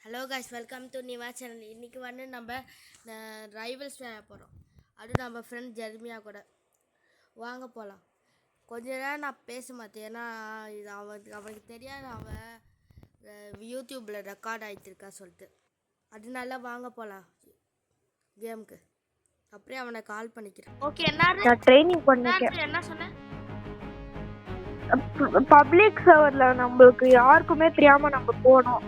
Hello guys, welcome to Niva channel. இன்றைக்கி வந்து நம்ம ரைவல்ஸ் விளையாட போகிறோம். அது நம்ம ஃப்ரெண்ட் ஜெர்மியா கூட. வாங்க போகலாம். கொஞ்ச நேரம் நான் பேச மாட்டேன், ஏன்னா இது அவனுக்கு தெரியாது அவன் யூடியூப்பில் ரெக்கார்ட் ஆகிட்டுருக்கா சொல்லிட்டு. அதனால வாங்க போகலாம் கேமுக்கு. அப்படியே அவனை கால் பண்ணிக்கிறேன். ஓகே, நான் ட்ரைனிங் பண்ணிருக்கேன். என்ன சொன்னேன்? பப்ளிக் சர்வர்ல நம்மளுக்கு யாருக்குமே தெரியாம நம்ம போனோம்.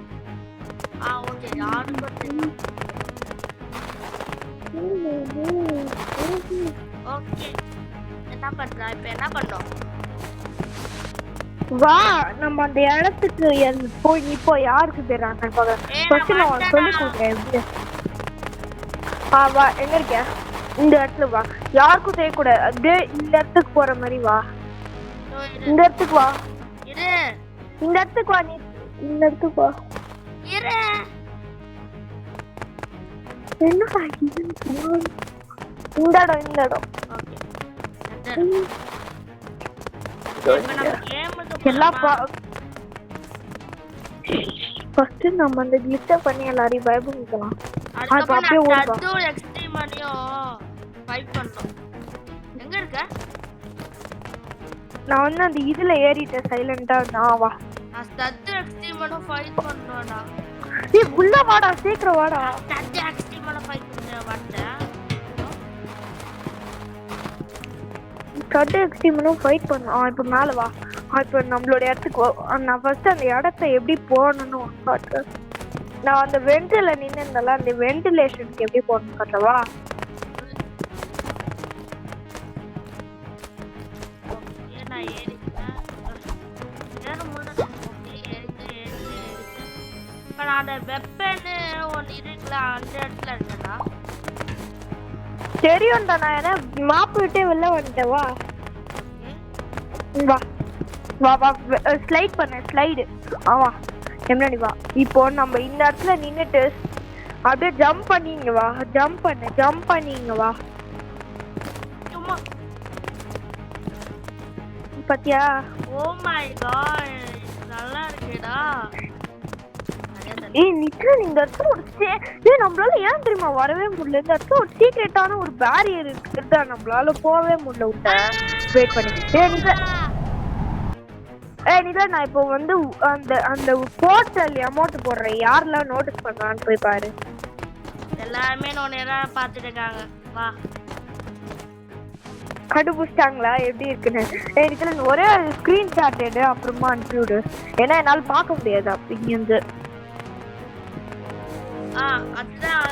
ஓகே, யாருக்கும் தெரியும். ஓகே, என்ன பண்றா? இப்போ என்ன பண்ணோம்? வா, நம்ம அந்த இடத்துக்கு போய் இப்போ யாருக்கு தெரியாங்க ஃபர்ஸ்ட் நான் சொல்லி கொடுக்குறேன். வா, எங்க இருக்க? இந்த இடத்துல வா, யாருக்கும் தெரியக்கூடாது. அப்படியே இந்த இடத்துக்கு போற மாதிரி வா. இந்த இடத்துக்கு வா, இந்த இடத்துக்கு வா, நீ இந்த இடத்துக்கு வா. என்ன இந்த இடம் ஃபர்ஸ்ட் நம்ம அந்த கிளிச்ச பண்ணி எல்லாரையும் பயமுறுத்தலாம். அப்படியே ஓடுறோம். எக்ஸ்ட்ரீமனியும் ஃபைட் பண்ணோம். எங்க இருக்க? நான் வந்து அந்த இதுல ஏறிட்டேன் சைலண்டா. நான் வா, நான் ஸ்டட் எக்ஸ்ட்ரீமனும் ஃபைட் பண்ணோம்டா. நீ உள்ள வாடா, சீக்கிரம் வாடா. ஸ்டட் எக்ஸ்ட்ரீமனும் ஃபைட் பண்ண மாட்டேன். ஸ்டட் எக்ஸ்ட்ரீமனும் ஃபைட் பண்ணோம். இப்போ மேல வா. இப்போ நம்மளோட இடத்துக்கு நான் ஃபர்ஸ்ட் அந்த இடத்த எப்படி போகணும்னு காட்டுறேன். நான் அந்த வெண்டில நின்னுல அந்த வென்டிலேஷனுக்கு எப்படி போகணும்னு காட்டவா? தெரியும்டா, நான் என்ன மாப்பு விட்டே வெளில வந்துட்டேன். வா வா வா வா, ஸ்லைட் பண்ண ஸ்லைடு. வா எப்படி வா. இப்போ நம்ம இந்த இடத்துல நின்னுட்டு அப்படியே ஜம்ப் பண்ணிங்க. வா, ஜம்ப் பண்ணிங்க. வா, பாத்தியா? ஓ மை காட், நல்லா இருக்குடா. நித்ரா, இந்த இடத்துல ஒரு நம்மளால ஏன் தெரியுமா வரவே முடியல? இந்த இடத்துல ஒரு சீக்ரெட்டான ஒரு பேரியர் இருக்குதா, நம்மளால போகவே முடியல. விட்ட வெயிட் பண்ணி. நித்ரா, நான் இப்போ வந்து அந்த அந்த போர்ட்டல் அமௌண்ட் போடுறேன். யாரெல்லாம் நோட்டீஸ் பண்றான்னு போய் பாரு. எல்லாருமே நேரம் பார்த்துட்டு இருக்காங்க. வா, கண்டுபிடிச்சிட்டாங்களா எப்படி இருக்குன்னு? இதுல ஒரே ஸ்கிரீன்ஷாட் எடு, அப்புறமா அனுப்பிவிடு. ஏன்னா என்னால பார்க்க முடியாது அப்படிங்கிறது. அதுதான்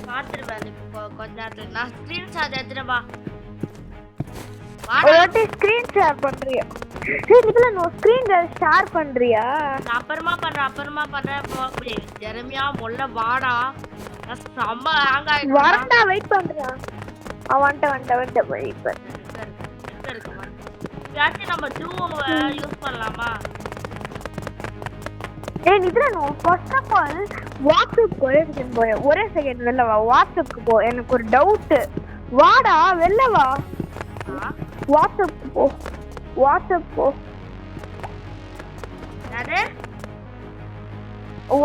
பார்த்துருவேன். இப்போ கொஞ்ச நேரத்துல நான் ஸ்கிரீன்ஷாட் எடுத்துட்டு ஒரு ஸ்கிரீன் ஷேர் பண்றியா? இதுல நோ ஸ்கிரீன் ஷேர் பண்றியா? அப்புறமா பண்றேன். ஜெரமியா மொல்ல வாடா. செம்ம ஹேங் ஆயிடுச்சு. வரடா, வெயிட் பண்றியா? வந்துட்ட வெயிட் பண்ணு. நம்ம டூவை யூஸ் பண்ணலாமா? இதுல no first of all WhatsApp ஒரே செகண்ட் வெளில வா. வாட்ஸ்அப்க்கு போ, எனக்கு ஒரு டவுட். வாடா, வெளில வா. வாட்ஸ்அப் போ.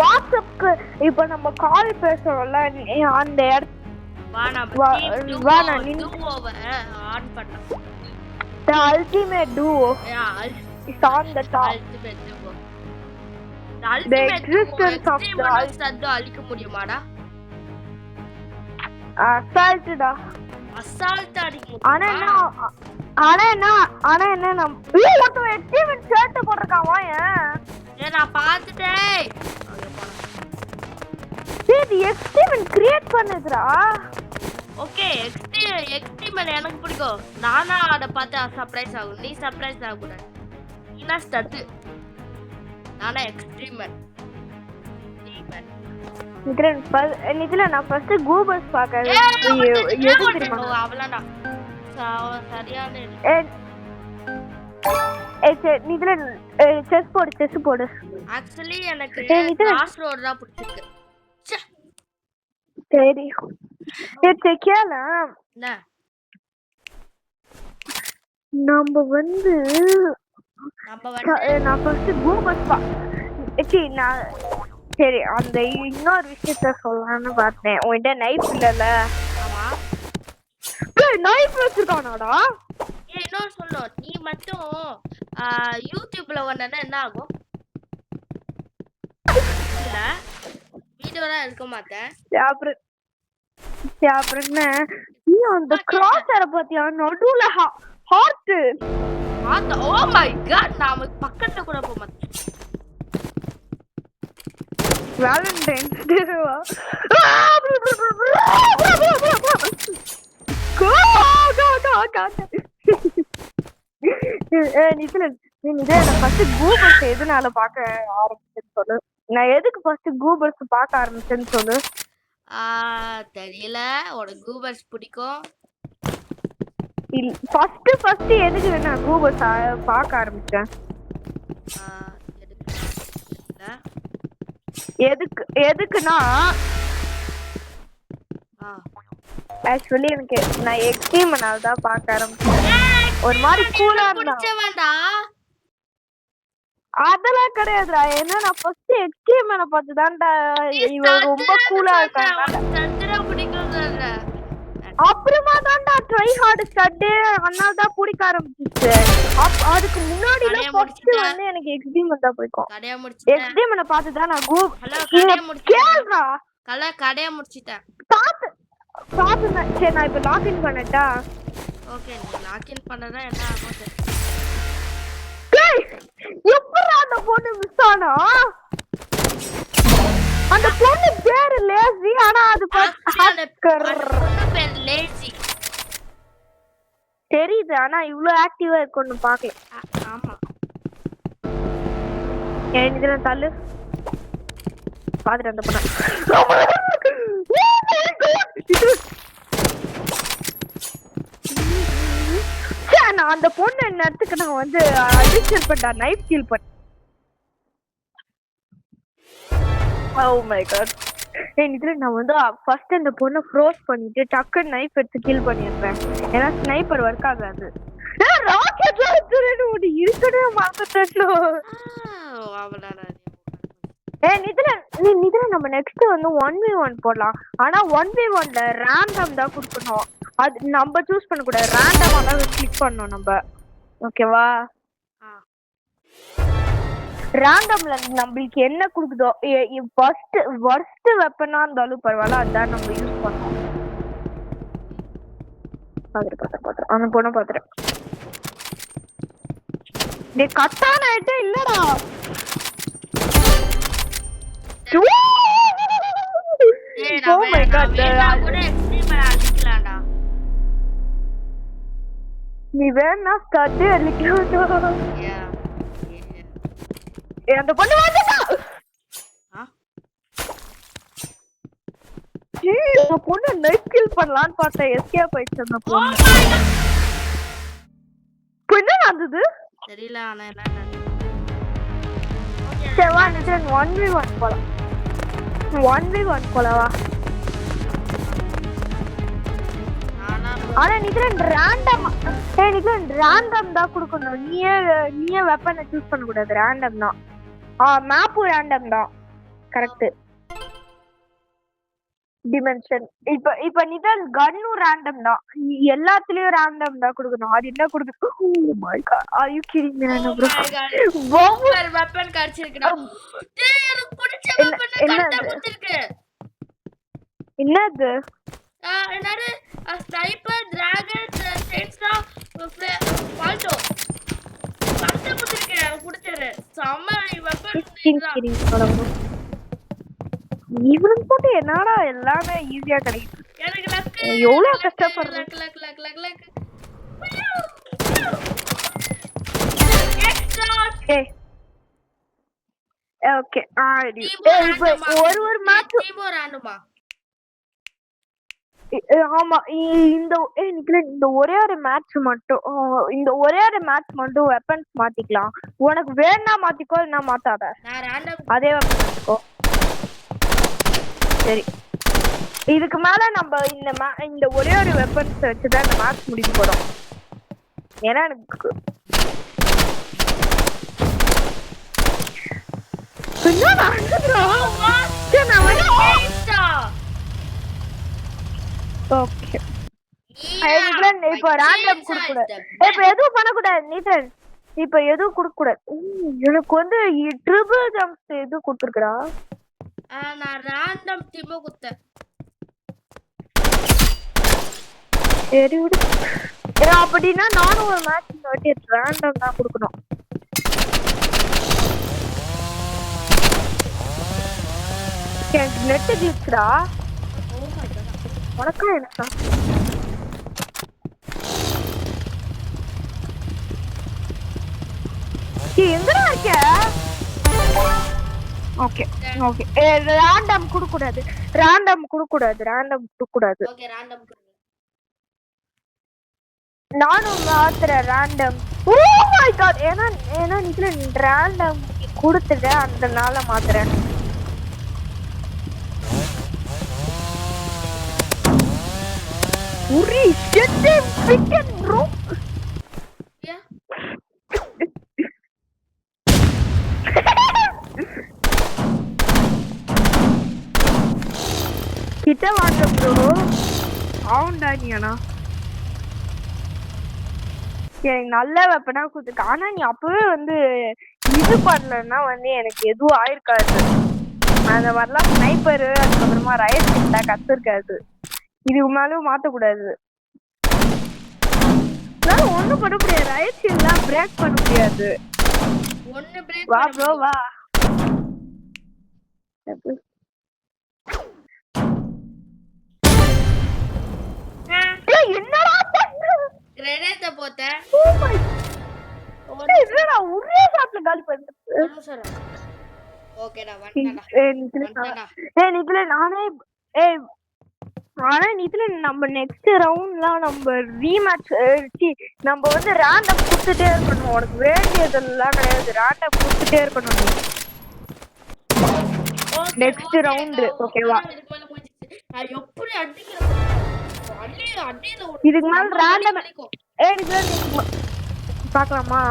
வாட்ஸ்அப்க்கு இப்போ நம்ம கால் பேசுறோம்ல, அந்த the ultimate duo is on the top. The existence of the அழிக்க முடியுமாடா? assault டா. அசால்ட் அடிக்கும். ஆனா என்ன நம்ம ஒருத்தன் எக்ஸ்ட்ரீமன் ஷர்ட் போட்டுருக்கான். நான் பார்த்துட்டேன். இது எக்ஸ்ட்ரீமன் கிரியேட் பண்ணுதுடா. ஓகே, எக்ஸ்ட்ரீமன் எனக்கு பிடிக்கும். நானா அதை பார்த்து சர்ப்ரைஸ் ஆகும். நீ சர்ப்ரைஸ் ஆகக்கூடாது. நீனா ஸ்டட், நானா எக்ஸ்ட்ரீமன். இதுல நான் ஃபர்ஸ்ட் கூகுள்ஸ் பார்க்கறேன். அவளடா சரியான இதுல செஸ் போடு. ஆக்சுவலி எனக்கு கிராஸ் ரோட் தான் பிடிச்சிருக்கு. சரி, கேள. நம்ம வந்து நான் ஃபர்ஸ்ட் கூகுள்ஸ் சரி அந்த இன்னொரு விஷயத்த சொல்லலாம்னு பார்த்தேன். உன்கிட்ட நைஃப் இல்லைல்ல? ஆமா. நைஃப் வச்சிருக்கானாடா? இன்னொரு சொல்லும், நீ மட்டும் யூடியூப்ல வந்தா என்ன ஆகும்? இல்ல வீடியோலாம் எடுக்க மாட்டேன். அப்புறம் என்ன நீ அந்த கிராஸரை பத்தியா? நடுவுல ஹார்ட். ஓ மை காட், நாம பக்கத்துல கூட போக மாட்டேன். வேலண்டைன்ஸ் டேவா? எதனால பார்க்க ஆரம்பிச்சேன்னு சொல்லு. நான் எதுக்கு ஃபர்ஸ்ட் கூபர்ஸ் பார்க்க ஆரம்பிச்சேன்னு சொல்லு. தெரியல, உனக்கு கூபர்ஸ் பிடிக்கும். ஃபர்ஸ்ட் எதுக்கு நான் கூபர்ஸ் பார்க்க ஆரம்பிச்சேன்? எதுக்குன்னா ஆக்சுவலி எனக்கு நான் எக்ஸ்ட்ரீமனால தான் பார்க்க ஆரம்பிச்சேன். ஒரு மாதிரி கூலா இருந்தா. அதெல்லாம் கிடையாதுடா. ஏன்னா நான் ஃபர்ஸ்ட் எக்ஸ்ட்ரீமனை பார்த்து தான்டா இவன் ரொம்ப கூலா இருக்காங்க. அப்புறமா தான்டா ட்ரை ஹார்ட் ஸ்டட் அதனால தான் பிடிக்க ஆரம்பிச்சிச்சு. அதுக்கு முன்னாடி ஃபர்ஸ்ட் வந்து எனக்கு எக்ஸ்ட்ரீமன் தான் பிடிக்கும். எக்ஸ்ட்ரீமனை பார்த்து தான் நான் கேளுடா. கடையை முடிச்சிட்டேன். பார்த்து சரி நான் இப்போ லாக்இன் பண்ணட்டா? ஓகே, நீ லாக்இன் பண்ணதா என்ன ஆகும்? எப்பறா அந்த பொண்ணு மிஸ் ஆனா? அந்த பொண்ணு பேரு லேசி, ஆனா அது பேர் லேசி தெரியுது. ஆனா இவ்ளோ ஆக்டிவா இருக்குன்னு பார்க்கல. ஆமா, ஏன் இதுல தள்ளு பாத்துட்டு அந்த பொண்ணு. நான் அந்த பொண்ணு நேரத்துக்கு நான் வந்து அடிச்சல் பண்ணா நைஃப் கில் பண்ண. Oh my god. இதுல நான் வந்து ஃபர்ஸ்ட் அந்த பொண்ணை ஃப்ரோஸ் பண்ணிட்டு டக்குன்னு நைஃப் எடுத்து கில் பண்ணிடுறேன். ஏன்னா ஸ்னைப்பர் ஒர்க் ஆகாது. ராக்கெட் லான்ச்சர் ஓடி இருக்கவே மறந்துட்டேன். நிதில நம்ம நெக்ஸ்ட் வந்து 1v1 போடலாம். ஆனா 1v1ல ரேண்டம் தான் கொடுக்கணும். அது நம்ம சூஸ் பண்ண கூடாது. ரேண்டமா தான் கிளிக் பண்ணனும் நம்ம. ஓகேவா? ரேண்டம்ல நம்மளுக்கு என்ன கொடுக்குதோ ஃபர்ஸ்ட் வெப்பனா இருந்தாலும் பரவாயில்ல, அதான் நம்ம யூஸ் பண்ணோம். பாத்துறேன் அந்த பொண்ணை பாத்துறேன். டே கட்டான ஆயிட்டே இல்லடா. Oh my god. நீ வேணா ஸ்டார்ட் அடிக்கலாம். அந்த பொண்ணு வந்துட்டா. அந்த பொண்ணு நைட் கில் பண்ணலாம்னு பார்த்தா எஸ்கேப் ஆயிடுச்சு அந்த பொண்ணு. என்ன நடந்தது தெரியல. ஆனா என்ன செவா நிஜன் 1v1 போலாம். 1v1 போலவா? ஆனா நிஜன் ரேண்டம் தான் கொடுக்கணும். நீயே வெப்பனை சூஸ் பண்ண கூடாது. ரேண்டம் தான். மேப்பு ரேண்டம் தான். கரெக்ட். டிமென்ஷன் இப்ப நிஜன் கன்னு ரேண்டம் தான். எல்லாத்துலயும் ரேண்டம் தான் கொடுக்கணும். அது என்ன கொடுக்கு? Oh my god, are you kidding me? நான் bro bomber weapon காட்சிக்குடா. டேய் எனக்கு பிடிச்ச weapon கரெக்ட்டா கொடுத்திருக்கு. என்னது? என்னது? Sniper, dragon, சென்ஸ்ரா, Balto. கரெக்ட்டா கொடுத்திருக்கு. எனக்கு பிடிச்சது. செம்ம weapon. இவனுக்கு போட்டு என்னடா எல்லாமே ஈஸியா கிடைக்குது. எனக்கு லக் எவ்வளவு கஷ்டப்படுறேன். லக் ஓகே ஆடி. ஒரு மேட்ச் டீமோ ராண்டுமா. ஆமா இந்த ஒரே ஒரு மேட்ச் மட்டும் வெப்பன்ஸ் மாத்திக்கலாம். உனக்கு வேணா மாத்திக்கோ, இல்ல மாத்தாத. நான் ராண்டம் அதே வெப்பன் மாத்திக்கோ. சரி, இதுக்கு மேல நம்ம இந்த ஒரே ஒரு வெப்பன்ஸ் வச்சுதான் இந்த மேட்ச் முடிக்க போறோம். ஏன்னா எனக்கு என்னடா அழுகுறா? சரி, நான் வந்து ஓகே இப்போ ரேண்டம் கொடுக்க கூடாது. இப்போ எதுவும் பண்ணக்கூடாது நீதன். இப்போ எதுவும் கொடுக்க கூடாது. எனக்கு வந்து ட்ரிபிள் ஜம்ப் எது கொடுத்துருக்கா? நான் ரேண்டம் டீமோ குத்தேன். சரி விடு. அப்படின்னா நானும் ஒரு மேட்ச் இந்த வாட்டி ரேண்டம் தான் கொடுக்கணும். எனக்கு நெட் கிளிச்சுடா. உனக்கா எனக்கா? எங்கடா இருக்க? Okay okay. ரேண்டம் கொடுக்க கூடாது. ரேண்டம் கொடுக்க கூடாது. ரேண்டம் கொடுக்க கூடாது. ஓகே ரேண்டம் கொடுங்க. நானும் மாத்துறேன் ரேண்டம். Oh my god. ஏன்னா நீங்க ரேண்டம் கொடுத்துட்டு அதனால மாத்துறேன். உரி ஷிட் ஃபிக்கன் ப்ரோ. கிட்ட வாங்க ப்ரோ. ஆவுண்டா நீனா? எனக்கு நல்ல வெப்பனா கொடுத்துருக்க. ஆனா நீ அப்பவே வந்து இது பண்ணலன்னா வந்து எனக்கு எதுவும் ஆயிருக்காது. அந்த மாதிரிலாம் ஸ்னைப்பரு அதுக்கப்புறமா ரைட் கிட்ட கத்துருக்காது. இதுக்கு மேலும் மாத்தக்கூடாது. ஒண்ணும் பண்ண முடியாது. ரைட் சைட்லாம் பிரேக் பண்ண முடியாது. ஒண்ணு பிரேக் வா ப்ரோ வா. என்னடா கிரேனேட் போட்டேன். என்னடா ஒரே ஷாட்ல காலி பண்ணிட்டேன். ஓகேடா வந்துடா. நிதில நானே ஆனா நிதில நம்ம நெக்ஸ்ட் ரவுண்ட்லாம் நம்ம ரீமேட்ச் நம்ம வந்து ரேண்டம் கொடுத்துட்டே இருக்கணும். உனக்கு வேண்டியதெல்லாம் கிடையாது. ரேண்டம் கொடுத்துட்டே இருக்கணும். நெக்ஸ்ட் ரவுண்ட் ஓகேவா? இதுக்கு மேல ரேண்டம் பார்க்கலாமா?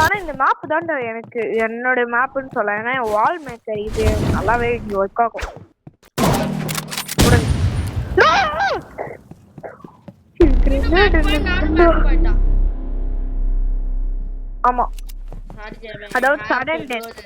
ஆனா இந்த மேப் தான்டா எனக்கு என்னோட மேப்னு சொல்ல. ஏன்னா வால் மேக்கர் இது நல்லாவே ஒர்க் ஆகும். ஆமா அதாவது sudden death.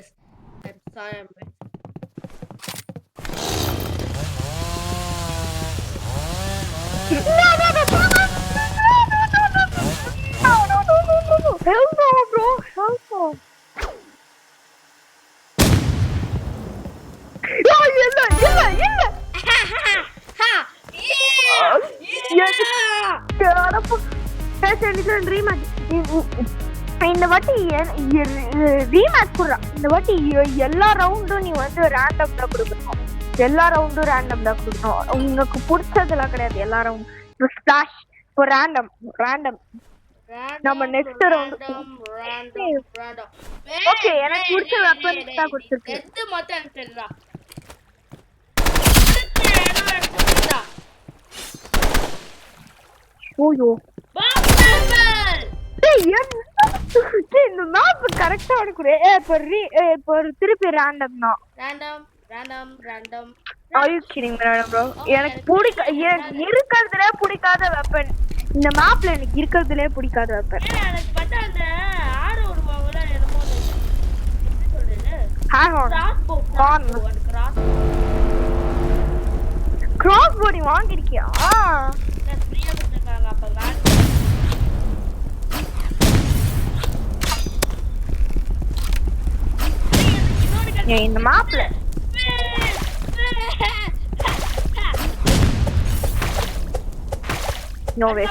Help me, bro. Help me. இந்த வாட்டி ரீமேட்ச் குடுறா. இந்த வாட்டி எல்லா ரவுண்டும் நீ வந்து ரேண்டம் தான் கொடுக்கணும். எல்லா ரவுண்டும் ரேண்டம் தான் கொடுக்கணும். உங்களுக்கு பிடிச்சதெல்லாம் கிடையாது. எல்லா ரவுண்டும் ஸ்பிளாஷ் இப்போ ரேண்டம் ரேண்டம். நம்ம நெக்ஸ்ட் ரவுண்ட் ஓகே. எனக்கு பிடிச்ச வெப்பன்ஸ் தான் கொடுத்துருக்கு. எது மொத்தம் எனக்கு தெரியல. ஓயோ இந்த மேப் கரெக்டா எடுக்குறே. இப்போ திருப்பி ரேண்டம் தான். Random Are you kidding me bro? எனக்கு இருக்கிறதுல பிடிக்காத வெப்பன் இந்த மேப்ல. எனக்கு இருக்கிறதுல பிடிக்காத வெப்பன் எனக்கு பார்த்தா அந்த ஆறு ஒரு மாவுல என்னமோ என்ன சொல்றது கிராஸ் போடி வாங்கிருக்கியா? நான் ஃப்ரீயா கொடுத்திருக்காங்க. அப்ப இந்த மேப்ல no way.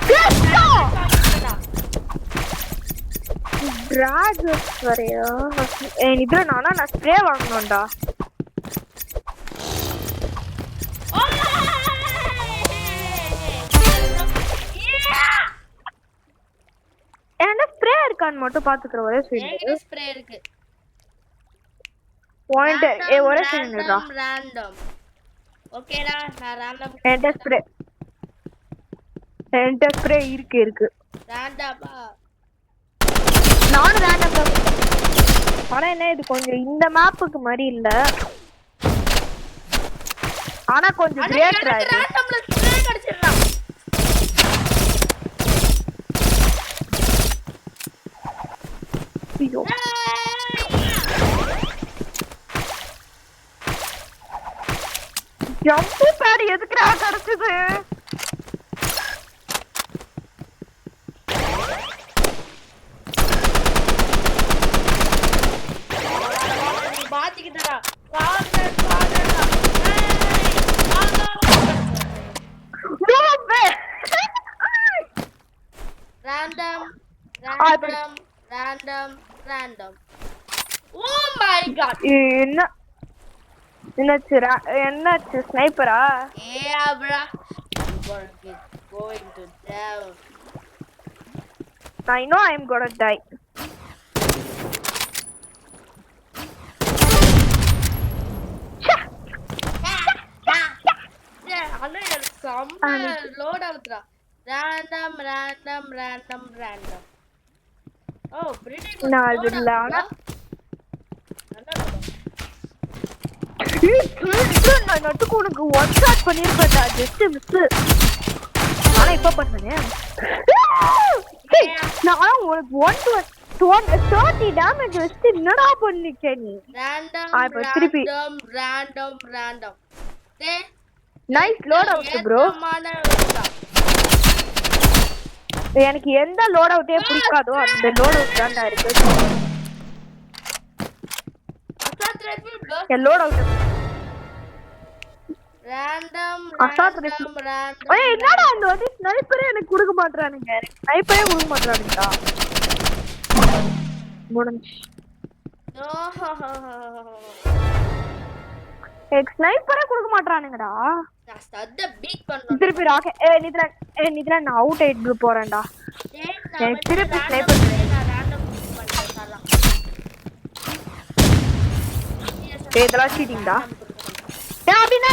டிராக் வரையா? இதுல நான் ஸ்ப்ரே வாங்கணும்டா. இருக்கான்னு மட்டும் பாத்துக்கிற ஒரே செகண்ட். என்கிட்ட ஸ்ப்ரே இருக்கு. பாயிண்ட் ஒரே செகண்ட்டா. ரேண்டம். ஓகேடா நான் ரேண்டம். என்கிட்ட ஸ்ப்ரே இருக்கு. ரேண்டமா. நானும் ரேண்டம் தான். ஆனா என்ன இது கொஞ்சம் இந்த மேப்புக்கு மாதிரி இல்ல. ஆனா கொஞ்சம் கிரேட்டரா இருக்கு. ரேண்டம்ல ஸ்ப்ரே அடிச்சிரலாம். ஐயோ. ஜம்ப் பேட் எதுக்குடா கிடைச்சது? பாத்திக்கிட்டடா. Random. Oh my god. என்னாச்சு ஸ்னைப்பரா? Yeah, bro. You're going to down. I know I'm gonna die. Load out. Random. Oh, pretty good. நான் நட்டுக்கு உனக்கு ஒன் ஷாட் பண்ணிருப்பேன்டா. Just miss. ஆனா இப்ப பண்ணனே. நான் உனக்கு 130 டேமேஜ் வச்சு என்னடா பண்ணிக்க நீ? Random. Nice load out bro. எனக்கு எந்த லோட் அவுட்டே பிடிக்காதோ அந்த லோட் அவுட் தான்டா இருக்கு. Load out random. ஏய் என்னடா அந்த வந்து ஸ்னைப்பரே எனக்கு கொடுக்க மாட்டறானுங்க. ஸ்னைப்பரே கொடுக்க மாட்டறானுங்கடா. முடிஞ்சு. ஸ்னைப்பரே கொடுக்க மாட்டறானுங்கடா. நான் சத்த பீட் பண்ணனும். திருப்பி ராக்கெட் நித்ரா நான் அவுட் ஆயிட்டு போறேன்டா. எனக்கு திருப்பி ஸ்னைப்பர் நான் ரேண்டம் பீட் பண்றேன். இதெல்லாம் சீட்டிங்டா. அப்படின்னா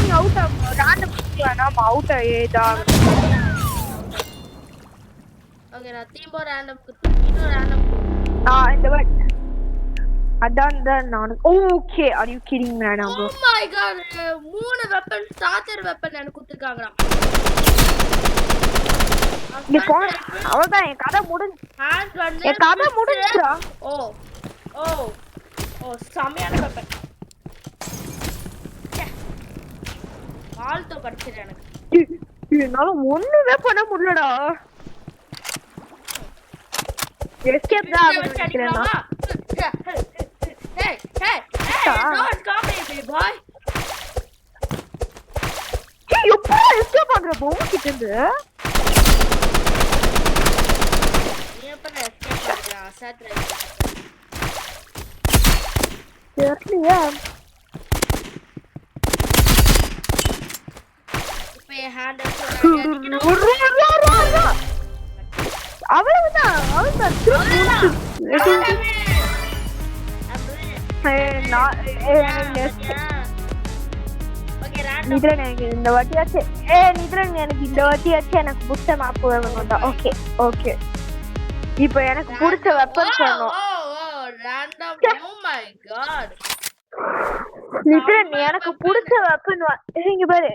நீ அவுட் ரேண்டம் வேணாம் அவுட் ஏதா. ஓகே நான் திரும்ப ரேண்டம் இன்னும் ரேண்டம். இந்த அதான் நான். Okay are you kidding man? Oh my god 3 weapon starter weapon எனக்கு கொடுத்திருக்காங்கடா. அவ்வளவுதான் என் கதை முடிஞ்சுடா. ஓ சமையான வெப்பன். ஆல்டோ கிடைச்சது எனக்கு. என்னால ஒண்ணுமே பண்ண முடியலடா. எஸ்கேப் தான் ஆகணும்னா. Hey, don't come me, boy. எப்போ எஸ்கேப் பண்ற பொம்மை கிட்ட இருந்து? நீ எப்ப எஸ்கேப் பண்ற? அசாத்ரே. தெரியலையா? இப்போ ஹேண்டல் அவ்வளவுதான். இந்த வாட்டியாச்சு எனக்கு பிடிச்ச மேப் வேணும்டா. ஓகே இப்போ எனக்கு பிடிச்ச வெப்பன் வேணும். எனக்கு பிடிச்ச வெப்பன் இங்க பாரு.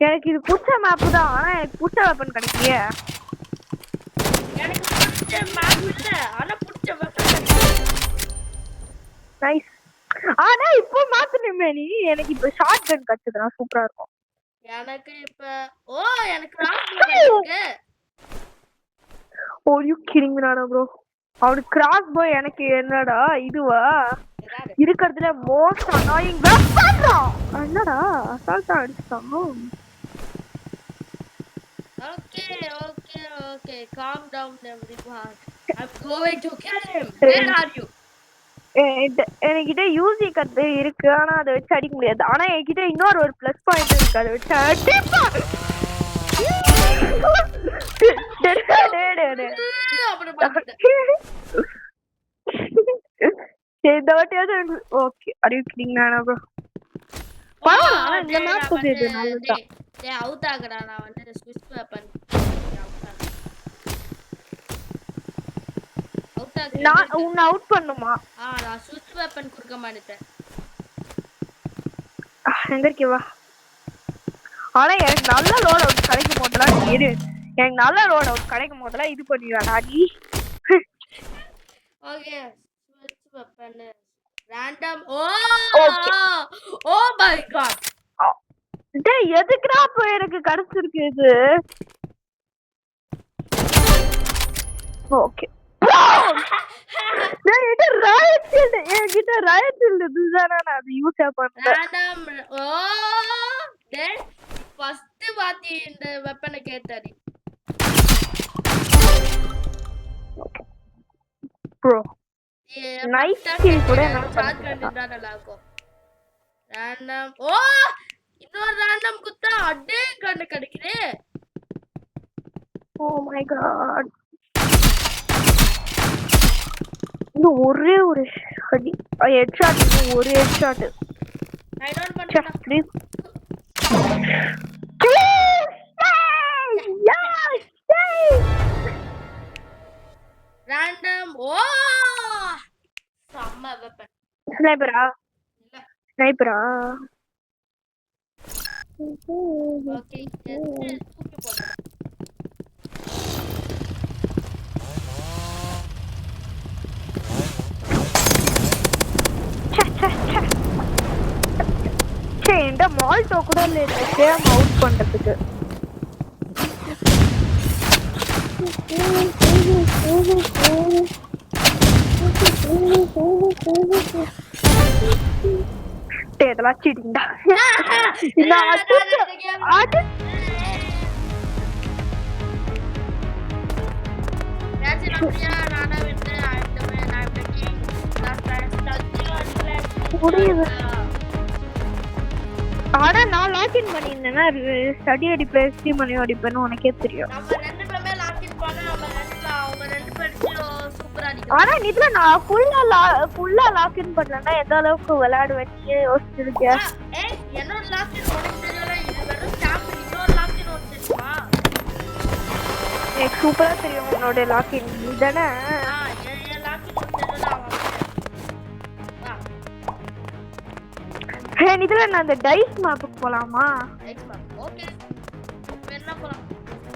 எனக்கு இது பிடிச்ச மேப் தான். ஆனா எனக்கு பிடிச்ச வெப்பன் கிடைக்கலையே. எனக்கு பிடிச்ச மேப் இல்ல ஆனா பிடிச்ச வெப்பன். நைஸ். ஆனா இப்போ மாத்துனமே நீ. எனக்கு இப்போ ஷார்ட் கன் கத்துறா சூப்பரா இருக்கும். எனக்கு இப்போ எனக்கு கிராஸ் இருக்கு. ஓ யூ கிடிங் மீ நானா ப்ரோ? அவனுக்கு கிராஸ் போ எனக்கு என்னடா இதுவா இருக்கிறதுல மோஸ்ட் அனாயிங் வெப்பன்டா. என்னடா அசால்ட்டா அடிச்சான். Okay, calm down everyone. I'm going to kill him. Where are you? என்கிட்ட யூசி கத்து இருக்கு ஆனா அதை வச்சு அடிக்க முடியாது. ஆனா என்கிட்ட இன்னொரு ப்ளஸ் பாயிண்ட் இருக்கு. அதை வச்சு அடிப்பா. அப்புறம் பண்ணிட்டேன். இந்த வாட்டியாவது ஓகே அறிவிக்கிறீங்களா ப்ரோ? பரவாயில்ல, ஆனா இந்த மேப் கொஞ்சம் இது நல்லதுதான். டேய் அவுட் ஆகுடா, நான் வந்து ஸ்விட்ச் வெப்பன் அவுட் ஆகு. நான் உன்னை அவுட் பண்ணுமா? நான் ஸ்விட்ச் வெப்பன் கொடுக்க மாட்டேன். எங்க இருக்கே வா. ஆனா எனக்கு நல்ல லோட் அவுட் கிடைக்கும் போதெல்லாம் இரு. எனக்கு நல்ல லோட் அவுட் கிடைக்கும் போதெல்லாம் இது பண்ணிடுவாடா நீ. ஓகே ஸ்விட்ச் weapon random. Oh my god. டேய் எதுக்குடா அப்ப எனக்கு கிடைச்சிருக்கு இது? ஓகே என்கிட்ட ராயல் ஷீல்ட் இதுதானே நான் அதை யூஸ் பண்றேன். ரேண்டம். டேய் ஃபர்ஸ்ட் பாத்தி இந்த வெப்பனை கேட்டாடி. ப்ரோ நைஸ் ஸ்கில் கூட நான் ஸ்டார்ட் பண்ணிட்டா நல்லா இருக்கும். ரேண்டம். இன்னொரு ரேண்டம் குத்தா அடே கண்ணு கிடைக்குதே. ஓ மை காட். இன்னும் ஒரே ஒரு அடி ஹெட்ஷாட், ஒரு ஹெட்ஷாட். ஐ டோன்ட் பண்றேன். ரேண்டம். செம்ம வெப்பன். ஸ்னைப்பரா? ஸ்னைப்பரா? ஓகே தூக்கி போடுறேன். இந்த மால்டோ கூட இல்லை இந்த கேம் அவுட் பண்றதுக்கு. இதெல்லாம் சீட்டிங்டா. ஆனா நான் லாக்இன் பண்ணிருந்தேன்னா ஸ்டடி அடிப்பேன், ஸ்ட்ரீம் பண்ணி அடிப்பேன்னு உனக்கே தெரியும். ஆனா இதுல நான் ஃபுல்லா லாக்இன் பண்ணலன்னா எந்த அளவுக்கு விளையாடுவேன் நீ யோசிச்சிருக்கியா? எனக்கு சூப்பரா தெரியும் உன்னோட லாக்இன் தானே. இதுல நான் அந்த டைஸ் மேப்புக்கு போலாமா?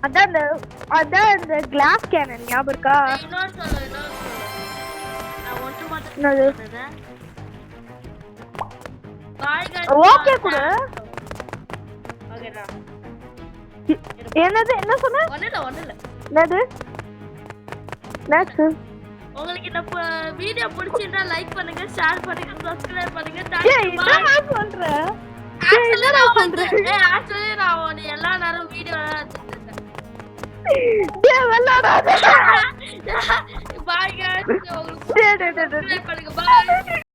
அதான் அந்த கிளாஸ் கேனன் ஞாபகம் இருக்கா? ஓகே கூட என்னது என்ன சொன்ன? என்னது நெக்ஸ்ட் உங்களுக்கு இந்த வீடியோ பிடிச்சிருந்தா லைக் பண்ணுங்க, ஷேர் பண்ணுங்க, சப்ஸ்கிரைப் பண்ணுங்க. நான் சொல்றேன் ஆக்சுவலி நான் எல்லா நேரம் வீடியோ பாய் गाइस. உங்களுக்கு சப்ஸ்கிரைப் பண்ணுங்க. பாய்.